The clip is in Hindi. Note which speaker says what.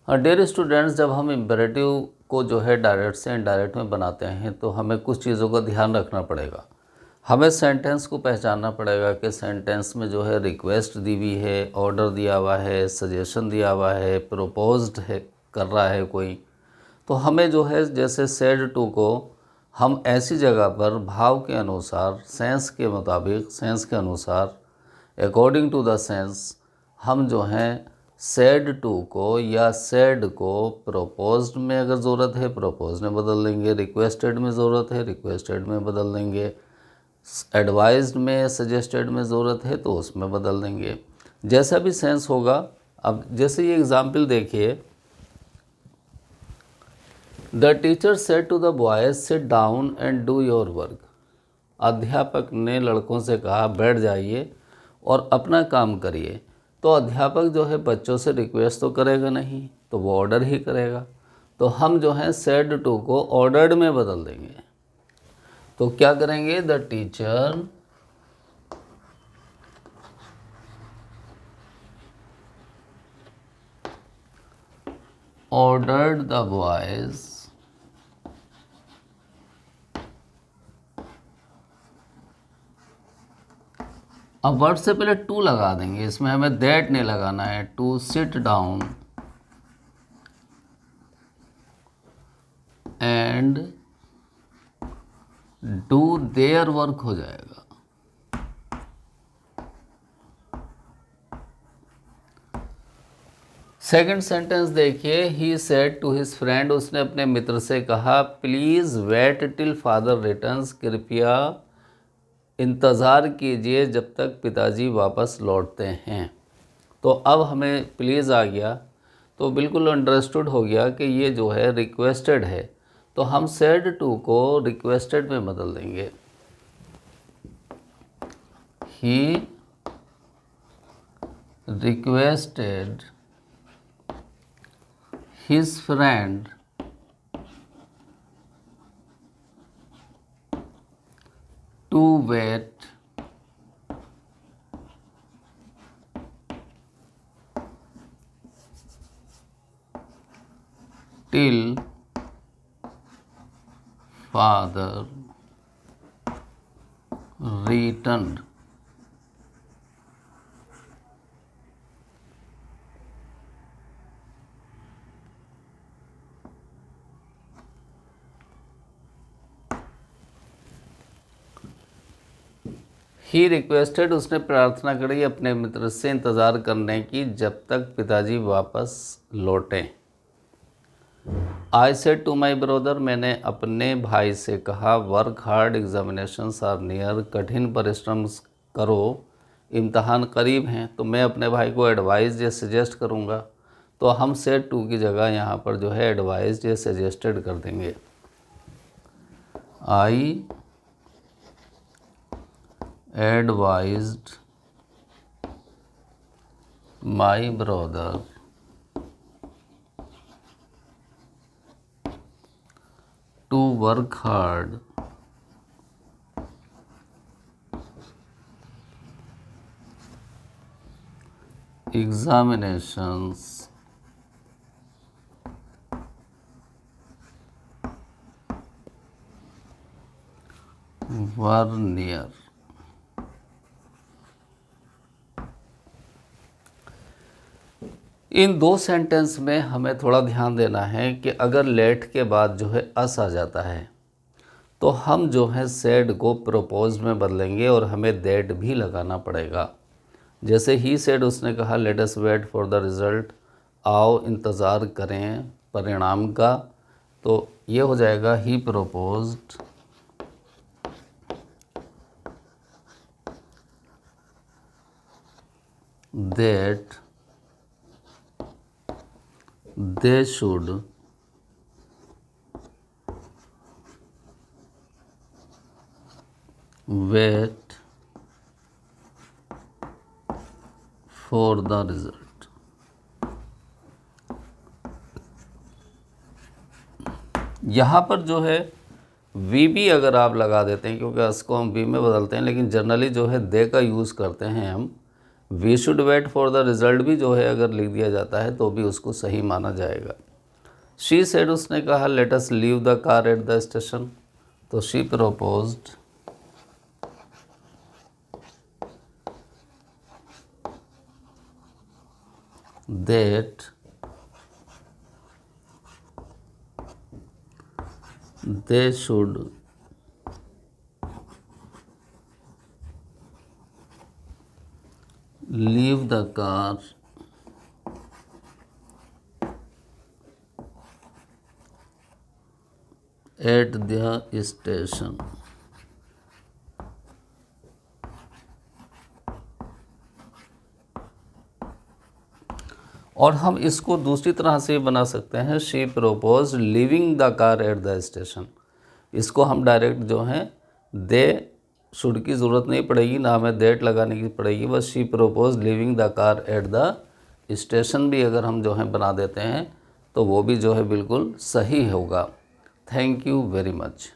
Speaker 1: डियर स्टूडेंट्स, जब हम इम्पेरेटिव को जो है डायरेक्ट से इनडायरेक्ट में बनाते हैं तो हमें कुछ चीज़ों का ध्यान रखना पड़ेगा। हमें सेंटेंस को पहचानना पड़ेगा कि सेंटेंस में जो है रिक्वेस्ट दी हुई है, ऑर्डर दिया हुआ है, सजेशन दिया हुआ है, प्रपोज्ड है, कर रहा है कोई। तो हमें जो है जैसे सेड टू को हम ऐसी जगह पर भाव के अनुसार, सेंस के मुताबिक, सेंस के अनुसार, अकॉर्डिंग टू द सेंस हम जो हैं सेड टू को या सेड को प्रोपोज्ड में अगर ज़रूरत है प्रोपोज में बदल देंगे, रिक्वेस्टेड में ज़रूरत है रिक्वेस्टेड में बदल देंगे, एडवाइज्ड में, सजेस्टेड में ज़रूरत है तो उसमें बदल देंगे, जैसा भी सेंस होगा। अब जैसे ये एग्जाम्पल देखिए, the teacher said to the boys sit down and do your work. अध्यापक ने लड़कों से कहा बैठ जाइए और अपना काम करिए। तो अध्यापक जो है बच्चों से रिक्वेस्ट तो करेगा नहीं, तो वो ऑर्डर ही करेगा। तो हम जो है सेड टू को ऑर्डर्ड में बदल देंगे। तो क्या करेंगे, the teacher ordered the boys अब वर्ड से पहले टू लगा देंगे, इसमें हमें दैट नहीं लगाना है। To sit down and do their work हो जाएगा। सेकंड सेंटेंस देखिए, he said to his friend, उसने अपने मित्र से कहा please wait till father returns, कृपया इंतज़ार कीजिए जब तक पिताजी वापस लौटते हैं। तो अब हमें प्लीज़ आ गया तो बिल्कुल अंडरस्टूड हो गया कि ये जो है रिक्वेस्टेड है, तो हम सेड टू को रिक्वेस्टेड में बदल देंगे। He requested his friend to wait till father returned। He requested, उसने प्रार्थना करी अपने मित्र से इंतज़ार करने की जब तक पिताजी वापस लौटें। I said to my brother, मैंने अपने भाई से कहा work hard examinations are near, कठिन परिश्रम करो, इम्तहान करीब हैं। तो मैं अपने भाई को एडवाइज या सजेस्ट करूँगा, तो हम सेड टू की जगह यहाँ पर जो है एडवाइज या सजेस्टेड कर देंगे। आई advised my brother to work hard examinations were near। इन दो सेंटेंस में हमें थोड़ा ध्यान देना है कि अगर लेट के बाद जो है अस आ जाता है तो हम जो है सेड को प्रोपोज में बदलेंगे और हमें दैट भी लगाना पड़ेगा। जैसे ही सेड, उसने कहा let us wait for the result, आओ इंतज़ार करें परिणाम का, तो ये हो जाएगा he proposed that they should wait for the result। यहाँ पर जो है वी भी अगर आप लगा देते हैं, क्योंकि इसको हम वी में बदलते हैं, लेकिन जनरली जो है दे का यूज़ करते हैं हम, we should wait for the result भी जो है अगर लिख दिया जाता है तो भी उसको सही माना जाएगा। शी सेड, उसने कहा, let us leave the car at the station, तो she proposed that they should leave the car at the station। और हम इसको दूसरी तरह से बना सकते हैं, she propose living the car at the station. इसको हम डायरेक्ट जो है दे शुड की ज़रूरत नहीं पड़ेगी, ना हमें देट लगाने की पड़ेगी, बस she propose living the car at the station भी अगर हम जो है बना देते हैं तो वो भी जो है बिल्कुल सही होगा। Thank you very much.